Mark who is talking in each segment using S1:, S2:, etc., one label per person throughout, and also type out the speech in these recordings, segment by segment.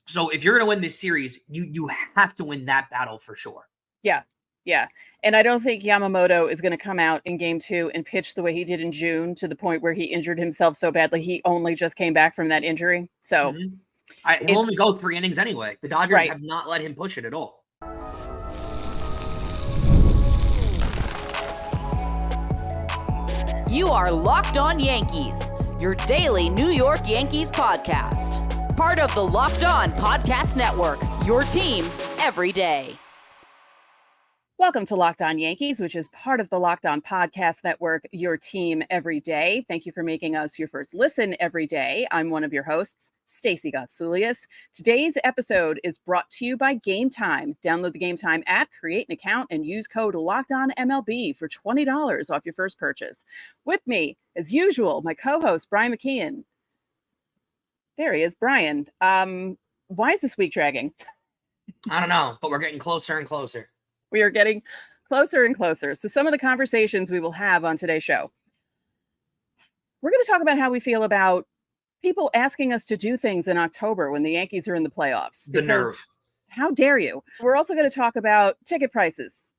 S1: So if you're going to win this series, you have to win that battle for sure.
S2: Yeah. Yeah. And I don't think Yamamoto is going to come out in game 2 and pitch the way he did in June, to the point where he injured himself so badly. He only just came back from that injury. So
S1: he'll only go 3 innings anyway. The Dodgers have not let him push it at all.
S3: You are Locked On Yankees, your daily New York Yankees podcast. Part of the Locked On Podcast Network, your team every day.
S2: Welcome to Locked On Yankees, which is part of the Locked On Podcast Network, your team every day. Thank you for making us your first listen every day. I'm one of your hosts, Stacey Gotsoulias. Today's episode is brought to you by Game Time. Download the Game Time app, create an account, and use code LOCKEDONMLB for $20 off your first purchase. With me, as usual, my co-host, Brian McKeon. There he is, Brian. Why is this week dragging?
S1: I don't know, but we're getting closer and closer.
S2: We are getting closer and closer. So some of the conversations we will have on today's show, we're going to talk about how we feel about people asking us to do things in October when the Yankees are in the playoffs.
S1: The nerve.
S2: How dare you? We're also going to talk about ticket prices,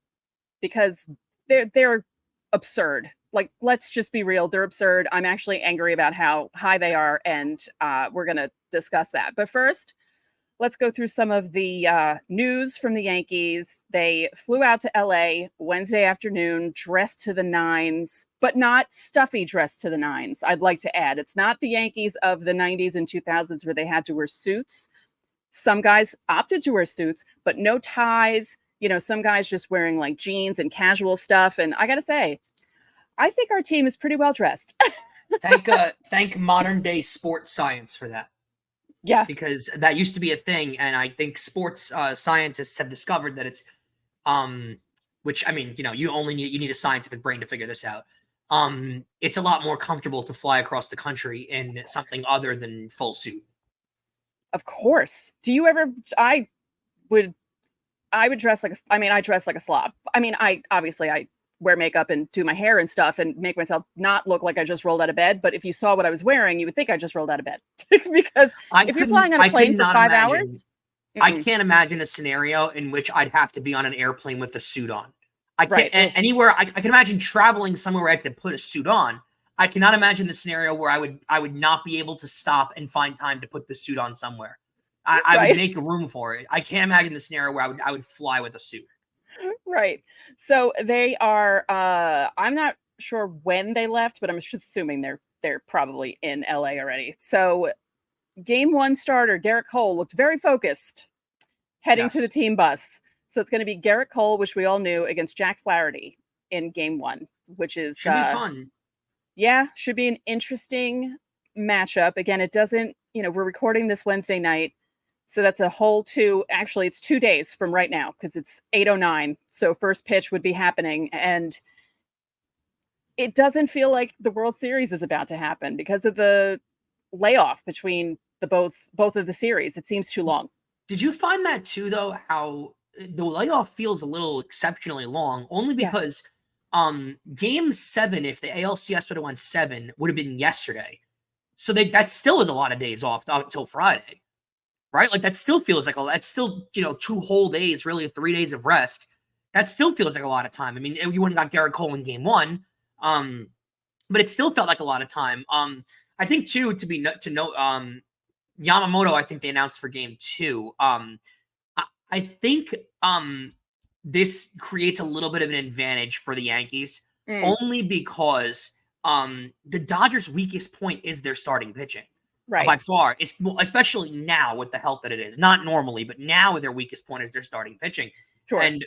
S2: because they're absurd. Like, let's just be real. They're absurd. I'm actually angry about how high they are, and we're going to discuss that. But first, let's go through some of the news from the Yankees. They flew out to LA Wednesday afternoon, dressed to the nines, but not stuffy dressed to the nines. I'd like to add, it's not the Yankees of the 90s and 2000s where they had to wear suits. Some guys opted to wear suits, but no ties. You know, some guys just wearing like jeans and casual stuff. And I got to say, I think our team is pretty well dressed.
S1: Thank modern day sports science for that.
S2: Yeah,
S1: because that used to be a thing, and I think sports scientists have discovered that it's, which, I mean, you know, you need a scientific brain to figure this out. It's a lot more comfortable to fly across the country in something other than full suit.
S2: Of course. Do you ever? I would dress like I dress like a slob. I mean, I wear makeup and do my hair and stuff and make myself not look like I just rolled out of bed. But if you saw what I was wearing, you would think I just rolled out of bed. Because if you're flying on a plane for 5 hours,
S1: I can't imagine a scenario in which I'd have to be on an airplane with a suit on. I can't anywhere. I can imagine traveling somewhere where I have to put a suit on. I cannot imagine the scenario where I would not be able to stop and find time to put the suit on somewhere. I would make room for it. I can't imagine the scenario where I would fly with a suit.
S2: Right. So they are, I'm not sure when they left, but I'm assuming they're probably in LA already. So game 1 starter, Garrett Cole, looked very focused heading to the team bus. So it's going to be Garrett Cole, which we all knew, against Jack Flaherty in game 1, which is
S1: should be fun.
S2: Yeah, should be an interesting matchup. Again, it doesn't, we're recording this Wednesday night. So that's a whole it's 2 days from right now, because it's 8:09. So first pitch would be happening. And it doesn't feel like the World Series is about to happen because of the layoff between the both of the series. It seems too long.
S1: Did you find that too, though, how the layoff feels a little exceptionally long, only because game 7, if the ALCS would have won 7, would have been yesterday. So that still is a lot of days off until Friday. Right? Like, that still feels like that's still, 2 whole days, really 3 days of rest. That still feels like a lot of time. I mean, you wouldn't got Garrett Cole in game 1, but it still felt like a lot of time. I think too, to note, Yamamoto, I think they announced for game 2. I think this creates a little bit of an advantage for the Yankees, only because the Dodgers' weakest point is their starting pitching.
S2: Right.
S1: By far, especially now with the health that it is. Not normally, but now their weakest point is their starting pitching.
S2: Sure.
S1: And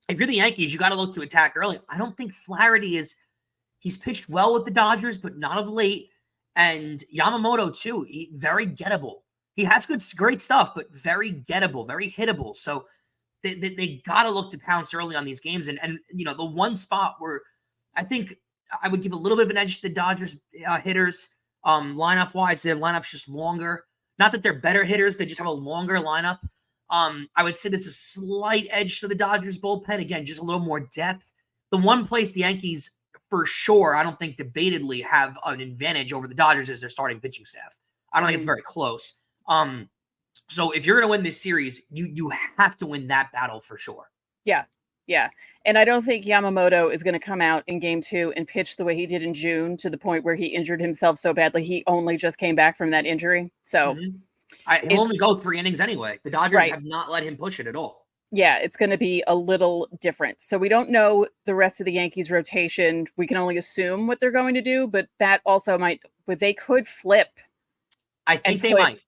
S1: if you're the Yankees, you got to look to attack early. I don't think Flaherty he's pitched well with the Dodgers, but not of late. And Yamamoto too, very gettable. He has great stuff, but very gettable, very hittable. So they got to look to pounce early on these games. And the one spot where I think I would give a little bit of an edge to the Dodgers hitters. Lineup wise, their lineup's just longer. Not that they're better hitters, they just have a longer lineup. I would say there's a slight edge to the Dodgers bullpen. Again, just a little more depth. The one place the Yankees, for sure, I don't think debatedly have an advantage over the Dodgers is their starting pitching staff. I don't think it's very close. So if you're going to win this series, you have to win that battle for sure.
S2: Yeah. Yeah. And I don't think Yamamoto is going to come out in game 2 and pitch the way he did in June, to the point where he injured himself so badly. He only just came back from that injury. So
S1: he'll only go 3 innings anyway. The Dodgers have not let him push it at all.
S2: Yeah, it's going to be a little different. So we don't know the rest of the Yankees rotation. We can only assume what they're going to do, but that also but they could flip.
S1: I think they might.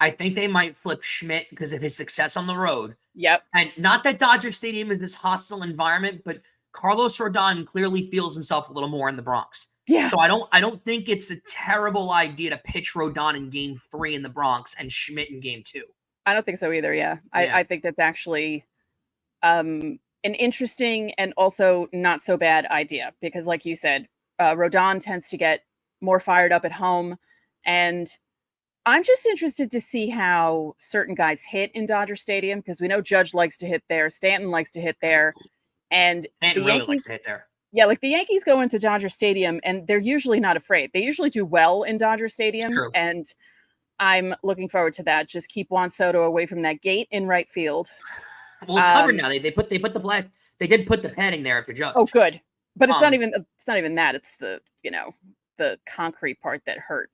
S1: I think they might flip Schmidt because of his success on the road.
S2: Yep.
S1: And not that Dodger Stadium is this hostile environment, but Carlos Rodon clearly feels himself a little more in the Bronx.
S2: Yeah.
S1: So I don't think it's a terrible idea to pitch Rodon in game 3 in the Bronx and Schmidt in game 2.
S2: I don't think so either. Yeah. I think that's actually an interesting and also not so bad idea, because like you said, Rodon tends to get more fired up at home, and I'm just interested to see how certain guys hit in Dodger Stadium, because we know Judge likes to hit there, Stanton likes to hit there, and
S1: Stanton
S2: the
S1: really
S2: Yankees
S1: likes to hit there.
S2: Yeah, like the Yankees go into Dodger Stadium and they're usually not afraid. They usually do well in Dodger Stadium, and I'm looking forward to that. Just keep Juan Soto away from that gate in right field.
S1: Well, it's covered now. They put the blast. They did put the padding there after Judge.
S2: Oh, good, but it's not even that. It's the the concrete part that hurt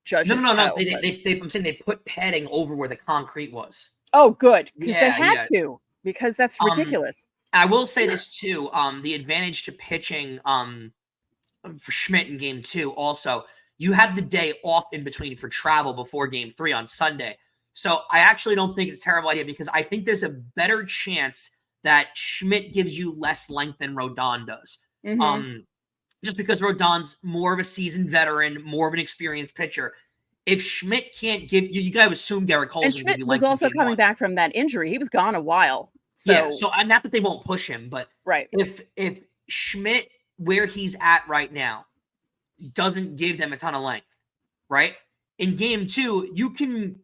S2: Judge's toe.
S1: No. I'm saying they put padding over where the concrete was.
S2: Oh, good, because they had to, because that's ridiculous.
S1: I will say this too. The advantage to pitching for Schmidt in game 2 also, you have the day off in between for travel before game 3 on Sunday. So I actually don't think it's a terrible idea, because I think there's a better chance that Schmidt gives you less length than Rodon does. Just because Rodon's more of a seasoned veteran, more of an experienced pitcher. If Schmidt can't give you got to assume Garrett Cole's
S2: and Schmidt was also coming back from that injury. He was gone a while. So
S1: not that they won't push him, but if Schmidt, where he's at right now, doesn't give them a ton of length, right? In game 2, you can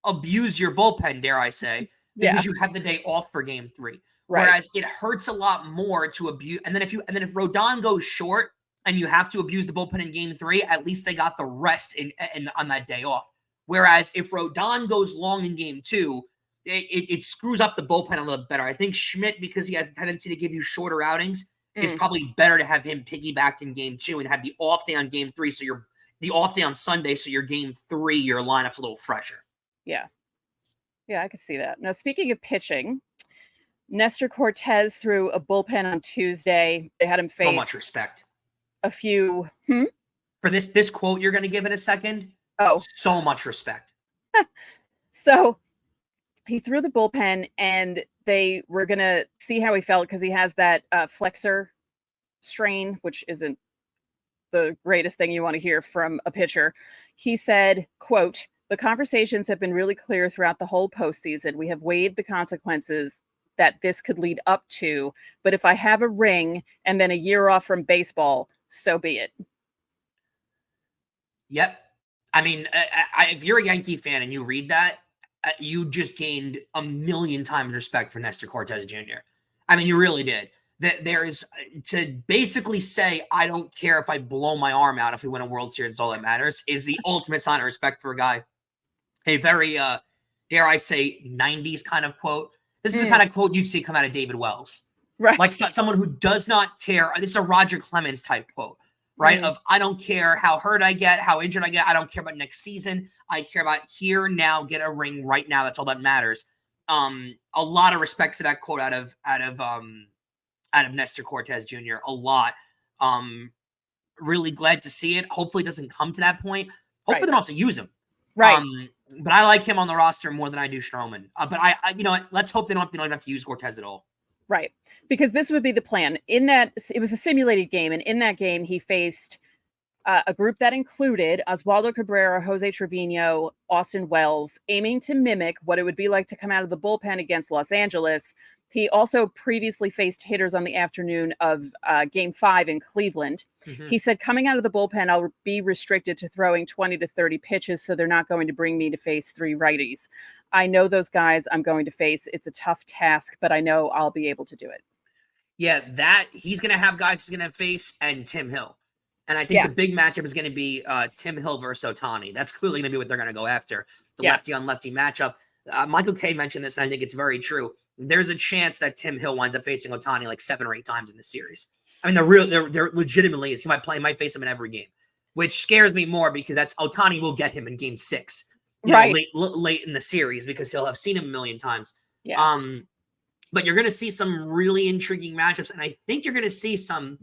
S1: abuse your bullpen, dare I say, because you have the day off for game 3. Right. Whereas it hurts a lot more to abuse. And then if Rodon goes short and you have to abuse the bullpen in game 3, at least they got the rest in on that day off. Whereas if Rodon goes long in game 2, it screws up the bullpen a little better. I think Schmidt, because he has a tendency to give you shorter outings, is probably better to have him piggybacked in game 2 and have the off day on game 3. So you're the off day on Sunday. So your game 3, your lineup's a little fresher.
S2: Yeah. Yeah, I could see that. Now, speaking of pitching, Nestor Cortes threw a bullpen on Tuesday. They had him face
S1: so much respect.
S2: A few
S1: for this quote you're going to give in a second.
S2: Oh,
S1: so much respect.
S2: So he threw the bullpen, and they were going to see how he felt, because he has that flexor strain, which isn't the greatest thing you want to hear from a pitcher. He said, quote, "The conversations have been really clear throughout the whole postseason. We have weighed the consequences that this could lead up to, but if I have a ring and then a year off from baseball, so be it."
S1: Yep. I mean, if you're a Yankee fan and you read that, you just gained a million times respect for Nestor Cortes Jr. I mean, you really did. That there is to basically say, I don't care if I blow my arm out if we win a World Series, it's all that matters, is the ultimate sign of respect for a guy. A very, dare I say, 90s kind of quote. This is the kind of quote you'd see come out of David Wells.
S2: Right.
S1: Like someone who does not care. This is a Roger Clemens type quote, right? Of, I don't care how hurt I get, how injured I get. I don't care about next season. I care about here, now, get a ring right now. That's all that matters. A lot of respect for that quote out of Nestor Cortes Jr. A lot. Really glad to see it. Hopefully it doesn't come to that point. Hopefully they don't have to use him.
S2: Right.
S1: But I like him on the roster more than I do Stroman. But I you know what? Let's hope they don't have to use Cortez at all.
S2: Right. Because this would be the plan. In that, it was a simulated game, and in that game, he faced a group that included Oswaldo Cabrera, Jose Trevino, Austin Wells, aiming to mimic what it would be like to come out of the bullpen against Los Angeles. He also previously faced hitters on the afternoon of Game 5 in Cleveland. He said, coming out of the bullpen, I'll be restricted to throwing 20 to 30 pitches, so they're not going to bring me to face 3 righties. I know those guys I'm going to face. It's a tough task, but I know I'll be able to do it.
S1: Yeah, that he's going to have guys he's going to face, and Tim Hill. And I think the big matchup is going to be Tim Hill versus Ohtani. That's clearly going to be what they're going to go after. The lefty on lefty matchup. Michael Kay mentioned this, and I think it's very true. There's a chance that Tim Hill winds up facing Ohtani like 7 or 8 times in the series. I mean, they're legitimately, he might face him in every game, which scares me more because that's Ohtani will get him in game 6, late in the series because he'll have seen him a million times.
S2: Yeah.
S1: But you're going to see some really intriguing matchups, and I think you're going to see some,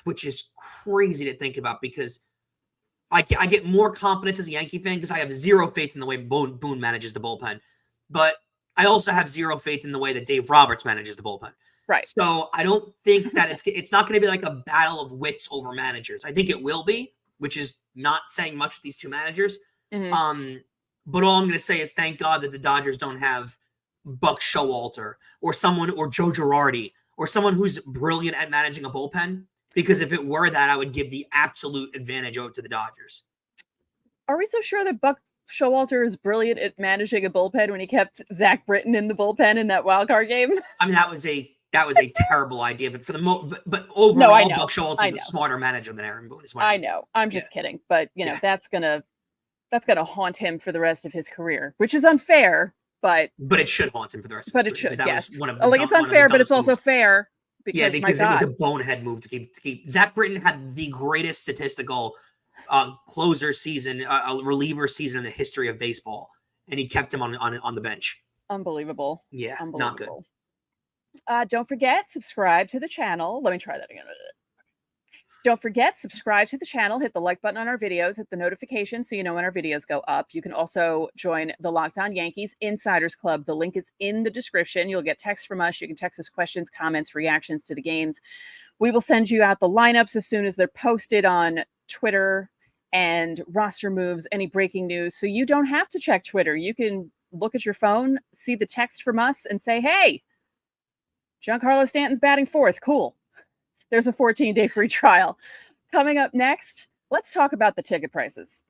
S1: which is crazy to think about because I get more confidence as a Yankee fan because I have zero faith in the way Boone manages the bullpen, but I also have zero faith in the way that Dave Roberts manages the bullpen.
S2: Right.
S1: So I don't think that it's not going to be like a battle of wits over managers. I think it will be, which is not saying much with these two managers.
S2: Mm-hmm.
S1: But all I'm going to say is thank God that the Dodgers don't have Buck Showalter or Joe Girardi or someone who's brilliant at managing a bullpen. Because if it were that, I would give the absolute advantage over to the Dodgers.
S2: Are we so sure that Buck Showalter is brilliant at managing a bullpen when he kept Zach Britton in the bullpen in that wild card game?
S1: I mean, that was a terrible idea, but for the but overall, Buck Showalter is a smarter manager than Aaron Boone.
S2: I know. I'm just kidding, but that's gonna haunt him for the rest of his career, which is unfair. But
S1: it should haunt him for the rest of his career.
S2: But it should, yes. It's unfair, but it's also fair. Because
S1: it was a bonehead move to keep. Zach Britton had the greatest statistical closer season, reliever season in the history of baseball, and he kept him on the bench.
S2: Unbelievable.
S1: Yeah,
S2: unbelievable. Not good. Don't forget, subscribe to the channel. Let me try that again. Don't forget, subscribe to the channel, hit the like button on our videos, hit the notification so you know when our videos go up. You can also join the Locked On Yankees Insiders Club. The link is in the description. You'll get text from us. You can text us questions, comments, reactions to the games. We will send you out the lineups as soon as they're posted on Twitter and roster moves, any breaking news. So you don't have to check Twitter. You can look at your phone, see the text from us, and say, hey, Giancarlo Stanton's batting 4th. Cool. There's a 14-day free trial. Coming up next, let's talk about the ticket prices.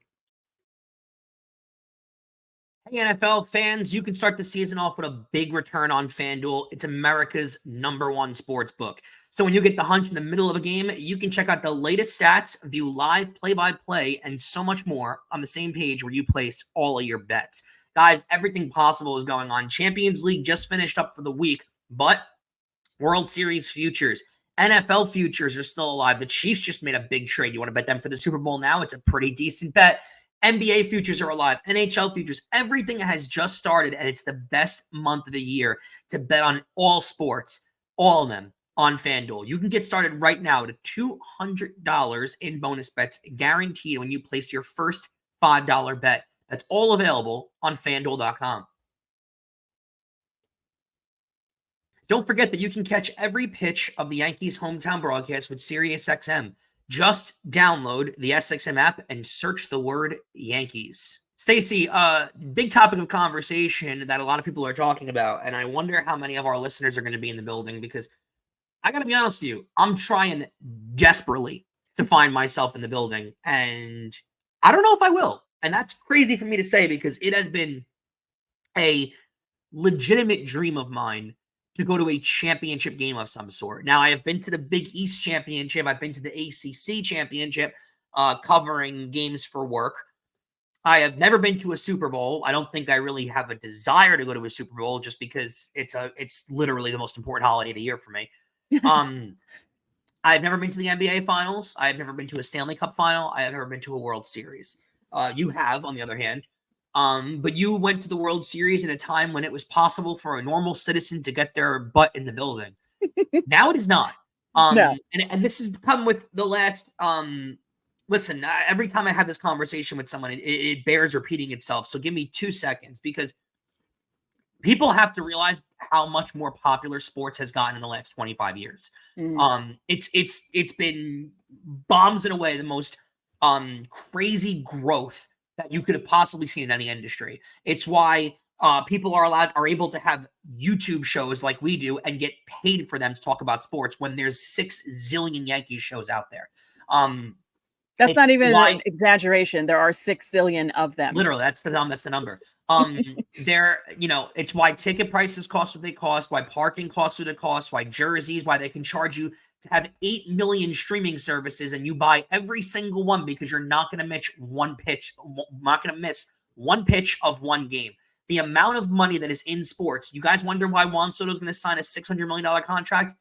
S1: Hey, NFL fans, you can start the season off with a big return on FanDuel. It's America's #1 sports book. So when you get the hunch in the middle of a game, you can check out the latest stats, view live play-by-play, and so much more on the same page where you place all of your bets. Guys, everything possible is going on. Champions League just finished up for the week, but World Series futures, NFL futures are still alive. The Chiefs just made a big trade. You want to bet them for the Super Bowl now? It's a pretty decent bet. NBA futures are alive. NHL futures. Everything has just started, and it's the best month of the year to bet on all sports, all of them, on FanDuel. You can get started right now to $200 in bonus bets guaranteed when you place your first $5 bet. That's all available on FanDuel.com. Don't forget that you can catch every pitch of the Yankees hometown broadcast with SiriusXM. Just download the SXM app and search the word Yankees. Stacey, big topic of conversation that a lot of people are talking about, and I wonder how many of our listeners are going to be in the building because I got to be honest with you, I'm trying desperately to find myself in the building, and I don't know if I will. And that's crazy for me to say because it has been a legitimate dream of mine to go to a championship game of some sort. Now, I have been to the Big East Championship. I've been to the ACC Championship, covering games for work. I have never been to a Super Bowl. I don't think I really have a desire to go to a Super Bowl just because it's literally the most important holiday of the year for me. I've never been to the NBA Finals. I've never been to a Stanley Cup Final. I have never been to a World Series. You have, on the other hand. But you went to the World Series in a time when it was possible for a normal citizen to get their butt in the building. Now it is not.
S2: No.
S1: And this has come with the last, listen, every time I have this conversation with someone, it bears repeating itself. So give me 2 seconds because people have to realize how much more popular sports has gotten in the last 25 years. It's been bombs in a way, the most crazy growth that you could have possibly seen in any industry. It's why people are able to have YouTube shows like we do and get paid for them to talk about sports when there's 6 zillion Yankees shows out there.
S2: That's not even an exaggeration. There are 6 zillion of them.
S1: Literally, that's the number. It's why ticket prices cost what they cost, why parking costs what it costs, why jerseys, why they can charge you to have 8 million streaming services and you buy every single one because you're not going to miss one pitch, of one game. The amount of money that is in sports, you guys wonder why Juan Soto is going to sign a $600 million contract?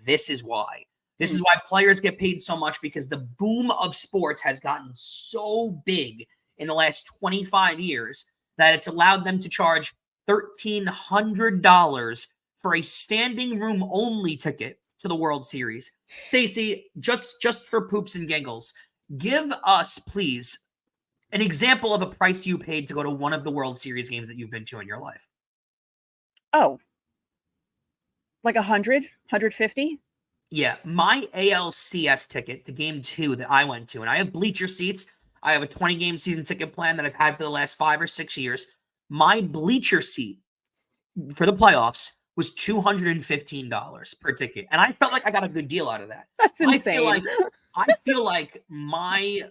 S1: This is why. This is why players get paid so much, because the boom of sports has gotten so big in the last 25 years that it's allowed them to charge $1,300 for a standing room only ticket to the World Series. Stacey, just for poops and giggles, give us, please, an example of a price you paid to go to one of the World Series games that you've been to in your life.
S2: Oh, like 100, 150?
S1: Yeah, my ALCS ticket to game 2 that I went to, and I have bleacher seats. I have a 20-game season ticket plan that I've had for the last 5 or 6 years. My bleacher seat for the playoffs was $215 per ticket, and I felt like I got a good deal out of that.
S2: That's insane.
S1: I feel like my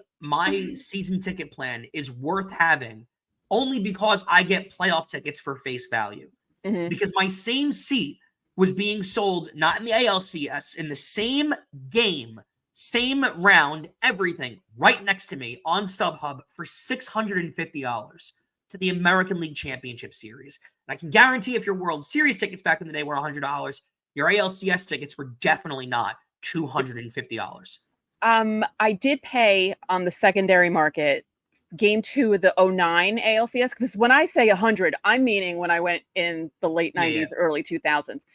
S1: season ticket plan is worth having only because I get playoff tickets for face value.
S2: Mm-hmm.
S1: Because my same seat was being sold not in the ALCS, in the same game, same round, everything, right next to me on StubHub for $650 to the American League Championship Series. And I can guarantee if your World Series tickets back in the day were $100, your ALCS tickets were definitely not $250.
S2: I did pay on the secondary market game 2 of the 09 ALCS, because when I say 100, I'm meaning when I went in the late 90s, early 2000s.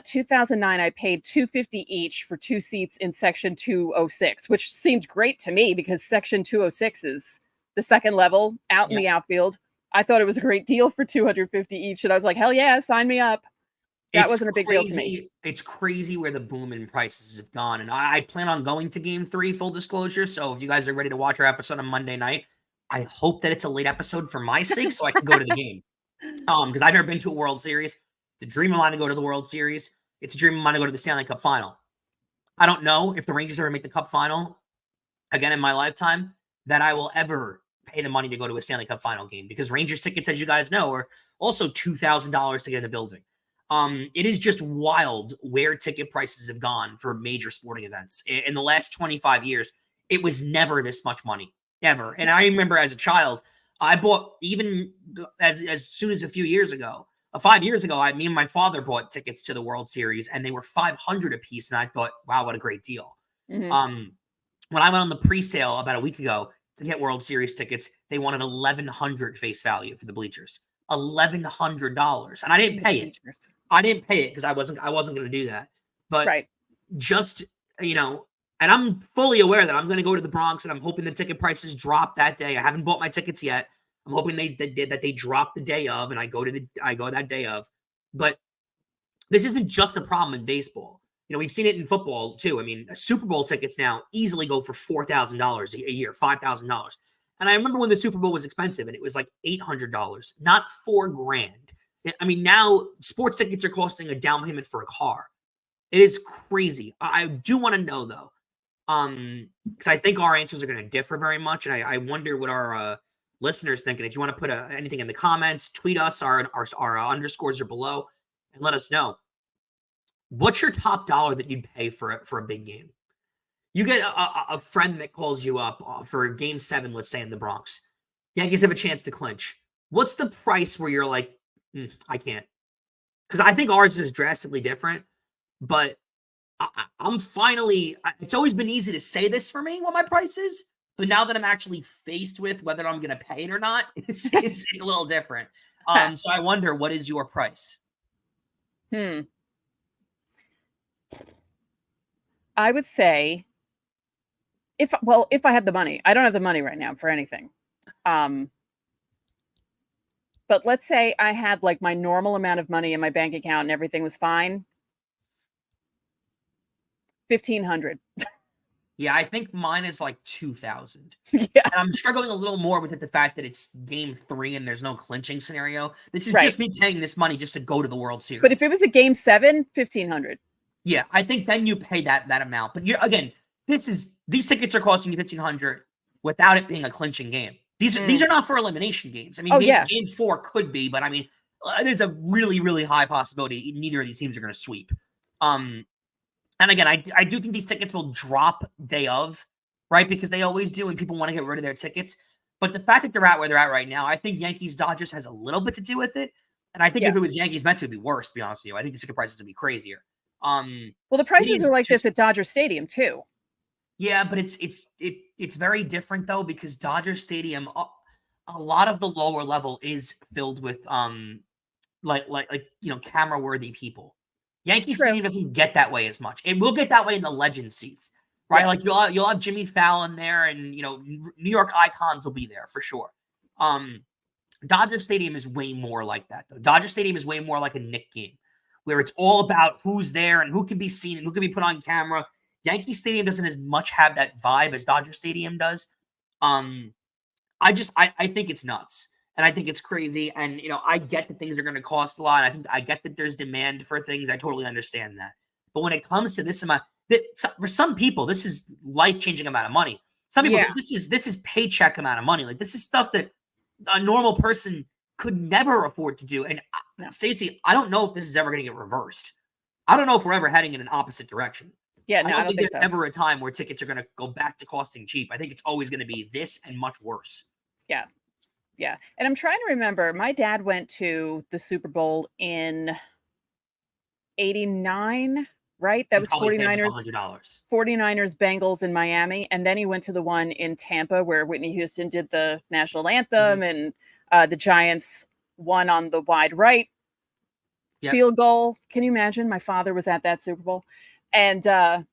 S2: 2009, I paid $250 each for 2 seats in section 206, which seemed great to me because section 206 is the second level out in the outfield. I thought it was a great deal for $250 each, and I was like, hell yeah, sign me up. That wasn't a big deal to me.
S1: It's crazy where the boom in prices have gone, and I plan on going to game 3, full disclosure. So if you guys are ready to watch our episode on Monday night, I hope that it's a late episode for my sake so I can go to the game. Because I've never been to a World Series. The dream of mine to go to the World Series. It's a dream of mine to go to the Stanley Cup Final. I don't know if the Rangers ever make the Cup Final again in my lifetime that I will ever pay the money to go to a Stanley Cup Final game, because Rangers tickets, as you guys know, are also $2,000 to get in the building. It is just wild where ticket prices have gone for major sporting events. In the last 25 years, it was never this much money. Ever. And I remember as a child, I bought, even as soon as a few years ago, 5 years ago, me and my father bought tickets to the World Series, and they were $500 a piece. And I thought, wow, what a great deal.
S2: Mm-hmm.
S1: When I went on the pre-sale about a week ago to get World Series tickets, they wanted $1,100 face value for the bleachers. $1,100. And I didn't pay it. I didn't pay it because I wasn't going to do that. But just, and I'm fully aware that I'm going to go to the Bronx, and I'm hoping the ticket prices drop that day. I haven't bought my tickets yet. I'm hoping they drop the day of, and I go that day of. But this isn't just a problem in baseball. We've seen it in football too. I mean, Super Bowl tickets now easily go for $4,000 a year, $5,000. And I remember when the Super Bowl was expensive, and it was like $800, not $4,000. I mean, now sports tickets are costing a down payment for a car. It is crazy. I do want to know though, because I think our answers are going to differ very much, and I wonder what our listeners think. And if you want to put anything in the comments, tweet us. Our underscores are below, and let us know. What's your top dollar that you'd pay for a big game? You get a friend that calls you up for game 7, let's say in the Bronx. Yankees have a chance to clinch. What's the price where you're like, I can't? Because I think ours is drastically different, but I'm finally, it's always been easy to say this for me, what my price is, but now that I'm actually faced with whether I'm going to pay it or not, it's a little different. So I wonder, what is your price?
S2: I would say, if I had the money. I don't have the money right now for anything. But let's say I had like my normal amount of money in my bank account and everything was fine. $1,500.
S1: Yeah, I think mine is like 2,000.
S2: Yeah.
S1: And I'm struggling a little more with the fact that it's game 3 and there's no clinching scenario. This is just me paying this money just to go to the World Series.
S2: But if it was a game 7, $1,500.
S1: Yeah, I think then you pay that amount. But again, these tickets are costing you $1,500 without it being a clinching game. These are not for elimination games. I mean, game 4 could be, but I mean, there's a really, really high possibility neither of these teams are going to sweep. And again, I do think these tickets will drop day of, right? Because they always do, and people want to get rid of their tickets. But the fact that they're at where they're at right now, I think Yankees-Dodgers has a little bit to do with it. And I think if it was Yankees-Mets, it would be worse, to be honest with you. I think the ticket prices would be crazier.
S2: Well, the prices are like this at Dodger Stadium, too.
S1: Yeah, but it's very different, though, because Dodger Stadium, a lot of the lower level is filled with, camera-worthy people. Yankee Stadium doesn't get that way as much. It will get that way in the legend seats, right? Like you'll have Jimmy Fallon there, and New York icons will be there for sure. Dodger Stadium is way more like that, though. Dodger Stadium is way more like a Knick game, where it's all about who's there and who can be seen and who can be put on camera. Yankee Stadium doesn't as much have that vibe as Dodger Stadium does. I think it's nuts. And I think it's crazy. And, I get that things are going to cost a lot. I get that there's demand for things. I totally understand that. But when it comes to this amount, for some people, this is life-changing amount of money. Some people, this is paycheck amount of money. Like, this is stuff that a normal person could never afford to do. And Stacey, I don't know if this is ever going to get reversed. I don't know if we're ever heading in an opposite direction.
S2: Yeah,
S1: I don't think there's ever a time where tickets are going to go back to costing cheap. I think it's always going to be this and much worse.
S2: Yeah. Yeah. And I'm trying to remember, my dad went to the Super Bowl in 89, right? That was 49ers Bengals in Miami. And then he went to the one in Tampa where Whitney Houston did the national anthem and the Giants won on the wide right field goal. Can you imagine? My father was at that Super Bowl. And I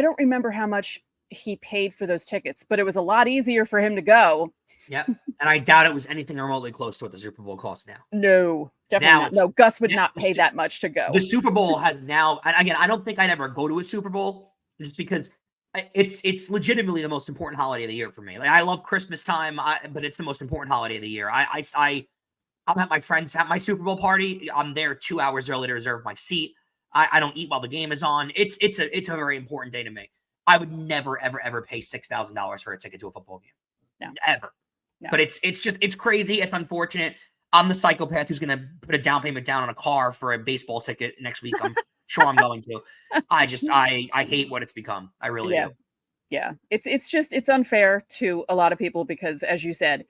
S2: don't remember how much he paid for those tickets, but it was a lot easier for him to go.
S1: Yep. And I doubt it was anything remotely close to what the Super Bowl costs now.
S2: No, definitely not. No, Gus would not pay that much to go.
S1: The Super Bowl has now, and again, I don't think I'd ever go to a Super Bowl just because it's legitimately the most important holiday of the year for me. Like, I love Christmas time, but it's the most important holiday of the year. I'm at my friend's my Super Bowl party. I'm there 2 hours early to reserve my seat. I don't eat while the game is on. It's a very important day to me. I would never, ever, ever pay $6,000 for a ticket to a football game.
S2: No.
S1: Ever. No. But it's crazy. It's unfortunate. I'm the psychopath who's going to put a down payment down on a car for a baseball ticket next week. I'm sure I'm going to. I hate what it's become. I really do.
S2: Yeah. It's unfair to a lot of people because, as you said,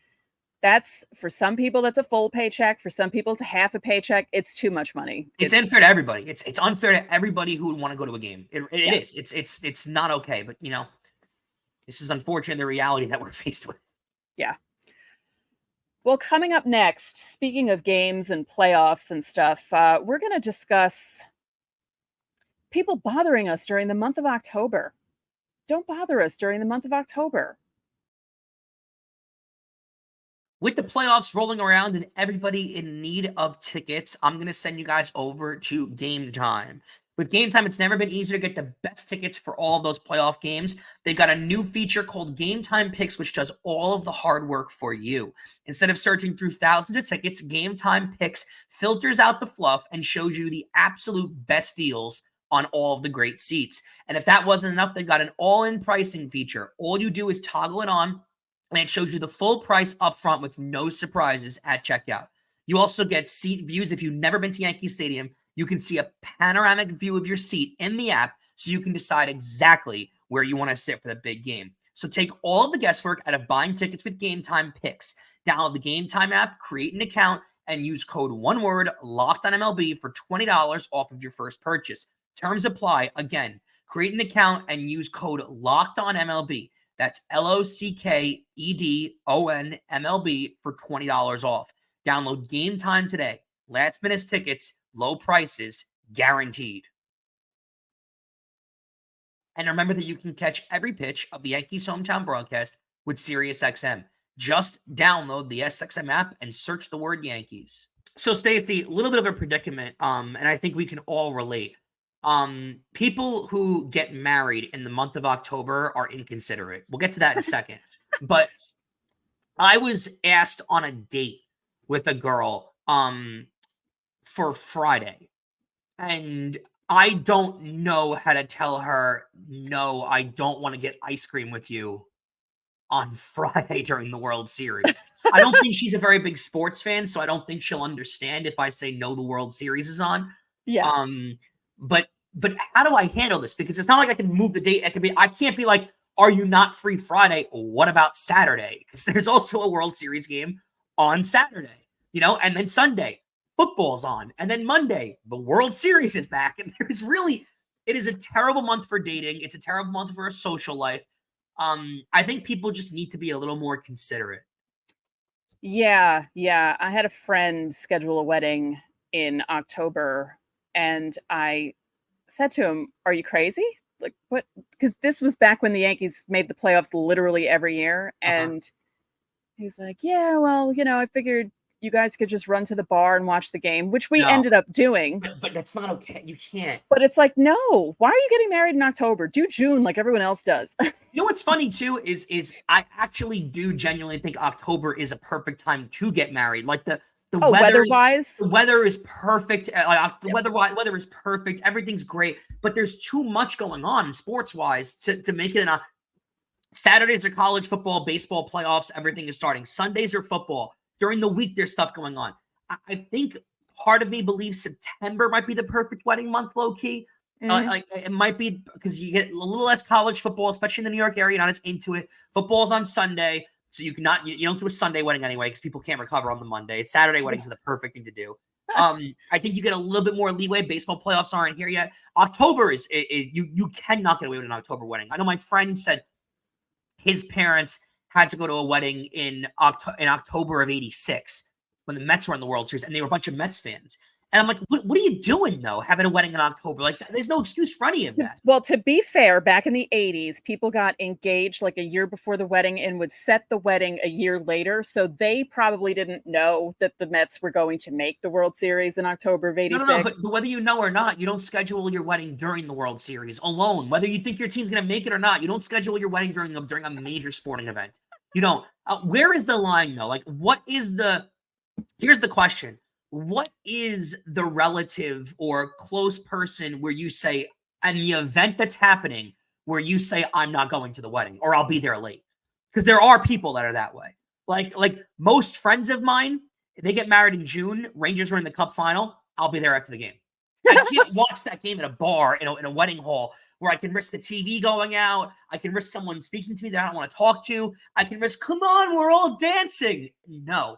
S2: that's for some people, that's a full paycheck. For some people, it's a half a paycheck. It's too much money.
S1: It's unfair to everybody. It's unfair to everybody who would want to go to a game. It is. It's not okay. But, this is unfortunately the reality that we're faced with.
S2: Yeah. Well, coming up next, speaking of games and playoffs and stuff, we're going to discuss people bothering us during the month of October. Don't bother us during the month of October.
S1: With the playoffs rolling around and everybody in need of tickets, I'm going to send you guys over to Game Time. With Game Time, it's never been easier to get the best tickets for all of those playoff games. They've got a new feature called Game Time Picks, which does all of the hard work for you. Instead of searching through thousands of tickets, Game Time Picks filters out the fluff and shows you the absolute best deals on all of the great seats. And if that wasn't enough, they've got an all-in pricing feature. All you do is toggle it on, and it shows you the full price up front with no surprises at checkout. You also get seat views. If you've never been to Yankee Stadium, you can see a panoramic view of your seat in the app so you can decide exactly where you want to sit for the big game. So take all of the guesswork out of buying tickets with Game Time Picks. Download the Game Time app, create an account, and use code LOCKEDONMLB for $20 off of your first purchase. Terms apply. Again, create an account and use code LOCKEDONMLB. That's LOCKEDONMLB for $20 off. Download Game Time today. Last minute tickets, low prices, guaranteed. And remember that you can catch every pitch of the Yankees hometown broadcast with SiriusXM. Just download the SXM app and search the word Yankees. So, Stacey, a little bit of a predicament, and I think we can all relate. People who get married in the month of October are inconsiderate. We'll get to that in a second. But I was asked on a date with a girl for Friday, and I don't know how to tell her, no, I don't want to get ice cream with you on Friday during the World Series. I don't think she's a very big sports fan, so I don't think she'll understand if I say no, the World Series is on.
S2: Yeah.
S1: But but how do I handle this? Because it's not like I can move the date. I can't be like, are you not free Friday? What about Saturday? Because there's also a World Series game on Saturday, and then Sunday, football's on. And then Monday, the World Series is back. And it is a terrible month for dating. It's a terrible month for a social life. I think people just need to be a little more considerate.
S2: Yeah. I had a friend schedule a wedding in October, and I said to him, "Are you crazy? Like, what?" Because this was back when the Yankees made the playoffs literally every year. And he's like, "Yeah, well, I figured you guys could just run to the bar and watch the game," which we ended up doing.
S1: But that's not okay. You can't.
S2: But it's like, no, why are you getting married in October? Do June like everyone else does.
S1: What's funny too is I actually do genuinely think October is a perfect time to get married. Like the
S2: weather-wise,
S1: the weather is perfect. Weather is perfect. Everything's great, but there's too much going on sports-wise to make it Saturdays are college football, baseball playoffs. Everything is starting. Sundays are football. During the week, there's stuff going on. I think part of me believes September might be the perfect wedding month, low key. It might be because you get a little less college football, especially in the New York area. Not as into it. Football's on Sunday, so you don't do a Sunday wedding anyway because people can't recover on the Monday. Saturday weddings are the perfect thing to do. I think you get a little bit more leeway. Baseball playoffs aren't here yet. October is you cannot get away with an October wedding. I know my friend said his parents had to go to a wedding in October of '86 when the Mets were in the World Series, and they were a bunch of Mets fans. And I'm like, what are you doing, though, having a wedding in October? Like, there's no excuse for any of that.
S2: Well, to be fair, back in the 80s, people got engaged like a year before the wedding and would set the wedding a year later. So they probably didn't know that the Mets were going to make the World Series in October of '86.
S1: No, but whether you know or not, you don't schedule your wedding during the World Series alone. Whether you think your team's going to make it or not, you don't schedule your wedding during a major sporting event. You don't. Where is the line, though? Like, here's the question. What is the relative or close person where you say, and the event that's happening, where you say, I'm not going to the wedding or I'll be there late? Because there are people that are that way. Like most friends of mine, they get married in June. Rangers were in the Cup final. I'll be there after the game. I can't watch that game at a bar, in a wedding hall, where I can risk the TV going out. I can risk someone speaking to me that I don't want to talk to. I can risk, come on, we're all dancing. No.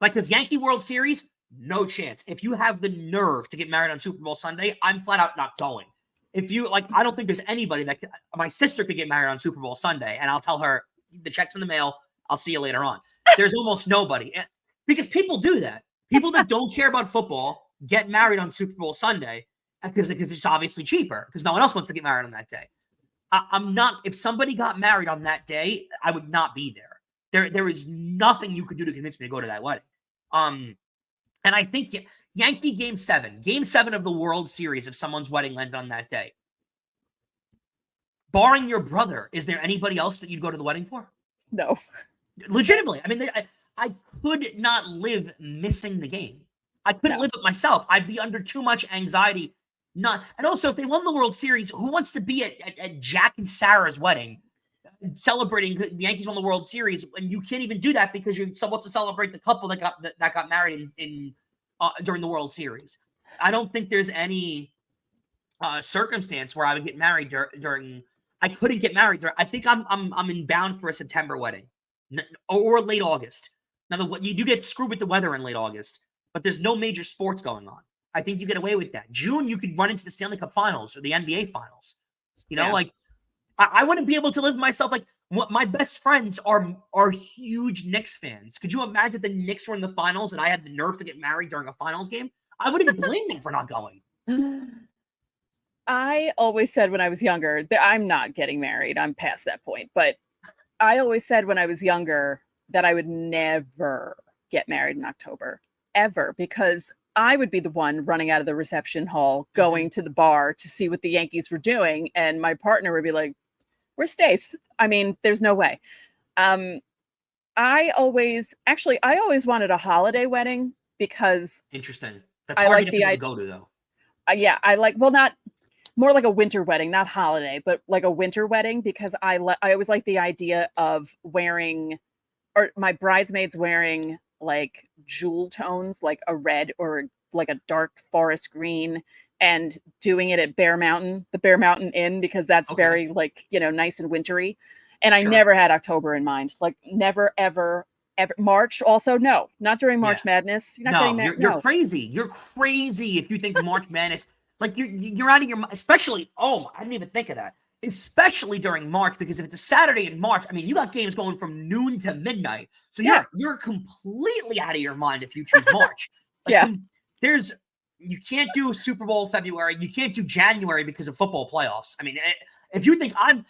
S1: Like this Yankee World Series, no chance. If you have the nerve to get married on Super Bowl Sunday, I'm flat out not going. If you I don't think there's anybody my sister could get married on Super Bowl Sunday, and I'll tell her the check's in the mail. I'll see you later on. There's almost nobody, because people do that. People that don't care about football get married on Super Bowl Sunday because it's obviously cheaper because no one else wants to get married on that day. I'm not. If somebody got married on that day, I would not be there. There is nothing you could do to convince me to go to that wedding. And I think Yankee Game 7 of the World Series, if someone's wedding landed on that day, barring your brother, is there anybody else that you'd go to the wedding for?
S2: No.
S1: Legitimately. I mean, I could not live missing the game. I couldn't live it myself. I'd be under too much anxiety. And also, if they won the World Series, who wants to be at Jack and Sarah's wedding celebrating the Yankees won the World Series, and you can't even do that because you're supposed to celebrate the couple that got married in during the World Series. I don't think there's any circumstance where I would get married during. I couldn't get married. I think I'm in bound for a September wedding or late August. Now you do get screwed with the weather in late August, but there's no major sports going on. I think you get away with that. June, you could run into the Stanley Cup Finals or the NBA Finals. I wouldn't be able to live myself. Like, my best friends are huge Knicks fans. Could you imagine the Knicks were in the finals and I had the nerve to get married during a finals game? I wouldn't even blame them for not going.
S2: I always said when I was younger that I'm not getting married. I'm past that point. But I always said when I was younger that I would never get married in October, ever, because I would be the one running out of the reception hall, going to the bar to see what the Yankees were doing. And my partner would be like, where's Stace? I mean, there's no way. I always wanted a holiday wedding because
S1: interesting. That's hard to get people to go to, though.
S2: Yeah, not more like a winter wedding, not holiday, but like a winter wedding, because I always like the idea of wearing, or my bridesmaids wearing like jewel tones, like a red or like a dark forest green, and doing it at Bear Mountain, the Bear Mountain Inn, because that's very like, nice and wintry. And I never had October in mind, like never, ever. March also, no, not during March Madness. You're not getting that.
S1: You're crazy. You're crazy if you think March Madness, like you're out of your mind, especially, I didn't even think of that. Especially during March, because if it's a Saturday in March, I mean, you got games going from noon to midnight. So you're completely out of your mind if you choose March. You can't do Super Bowl February. You can't do January because of football playoffs. I mean, if you think I'd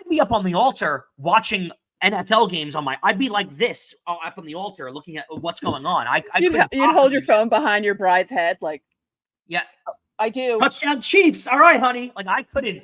S1: be up on the altar watching NFL games I'd be like this up on the altar looking at what's going on.
S2: You'd hold your phone behind your bride's head. Like, I do.
S1: Touchdown Chiefs. All right, honey. Like I couldn't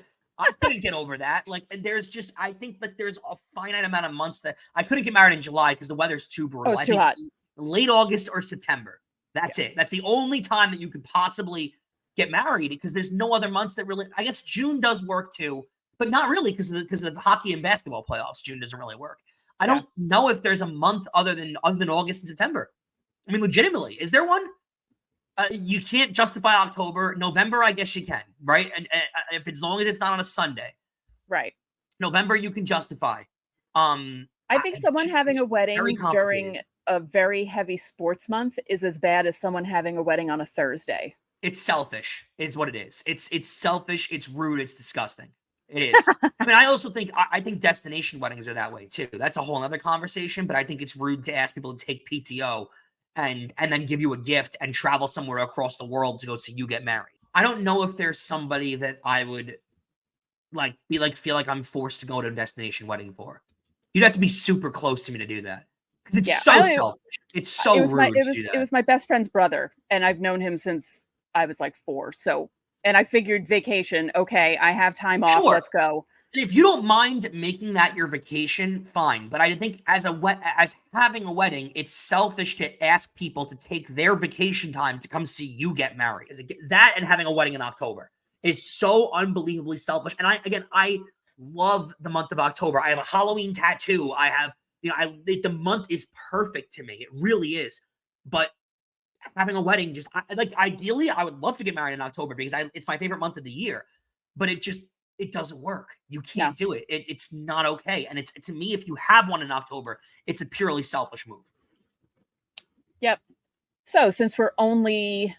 S1: get over that. Like I think that there's a finite amount of months that I couldn't get married in July because the weather's too brutal.
S2: It's too hot.
S1: Late August or September. That's it. That's the only time that you could possibly get married, because there's no other months that really, I guess June does work too, but not really because of hockey and basketball playoffs. June doesn't really work. I don't know if there's a month other than August and September. I mean, legitimately, is there one? You can't justify October. November, I guess you can, right? And if as long as it's not on a Sunday,
S2: right?
S1: November, you can justify.
S2: I think someone having a wedding during a very heavy sports month is as bad as someone having a wedding on a Thursday.
S1: It's selfish, is what it is. It's selfish. It's rude. It's disgusting. It is. I mean, I also think destination weddings are that way too. That's a whole other conversation. But I think it's rude to ask people to take PTO and then give you a gift and travel somewhere across the world to go see you get married. I don't know if there's somebody that I would feel like I'm forced to go to a destination wedding for. You'd have to be super close to me to do that. Because it's so selfish. It's so rude to do that.
S2: It was my best friend's brother, and I've known him since I was like 4. So, and I figured vacation, okay, I have time off, let's go.
S1: If you don't mind making that your vacation, fine. But I think as having a wedding, it's selfish to ask people to take their vacation time to come see you get married. That and having a wedding in October is so unbelievably selfish. And I love the month of October. I have a Halloween tattoo. I have, the month is perfect to me. It really is. But having a wedding, ideally, I would love to get married in October because it's my favorite month of the year. But it doesn't work. You can't do it. It's not okay. And it's, to me, if you have one in October, it's a purely selfish move.
S2: Yep. So since we're only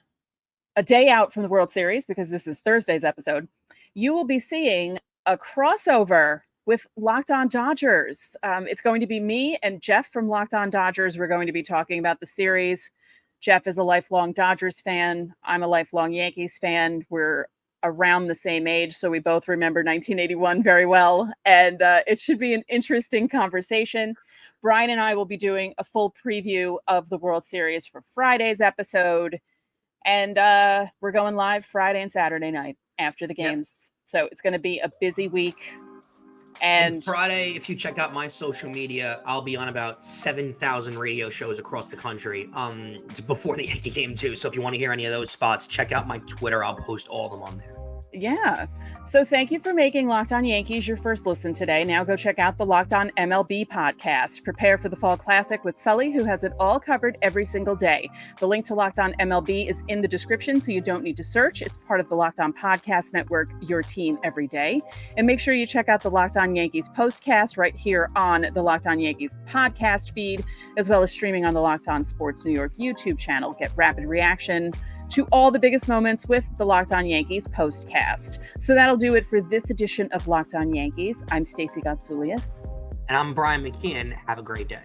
S2: a day out from the World Series, because this is Thursday's episode, you will be seeing a crossover with Locked On Dodgers. It's going to be me and Jeff from Locked On Dodgers. We're going to be talking about the series. Jeff is a lifelong Dodgers fan. I'm a lifelong Yankees fan. We're around the same age, so we both remember 1981 very well. And it should be an interesting conversation. Brian and I will be doing a full preview of the World Series for Friday's episode. And we're going live Friday and Saturday night after the games. Yep. So it's going to be a busy week. And
S1: Friday, if you check out my social media, I'll be on about 7,000 radio shows across the country before the Yankee game too. So if you want to hear any of those spots, check out my Twitter. I'll post all of them on there.
S2: Yeah. So thank you for making Locked On Yankees your first listen today. Now go check out the Locked On MLB podcast. Prepare for the Fall Classic with Sully, who has it all covered every single day. The link to Locked On MLB is in the description, so you don't need to search. It's part of the Locked On Podcast Network, your team every day. And make sure you check out the Locked On Yankees postcast right here on the Locked On Yankees podcast feed, as well as streaming on the Locked On Sports New York YouTube channel. Get rapid reaction to all the biggest moments with the Locked On Yankees postcast. So that'll do it for this edition of Locked On Yankees. I'm Stacey Gotsoulias.
S1: And I'm Brian McKeon. Have a great day.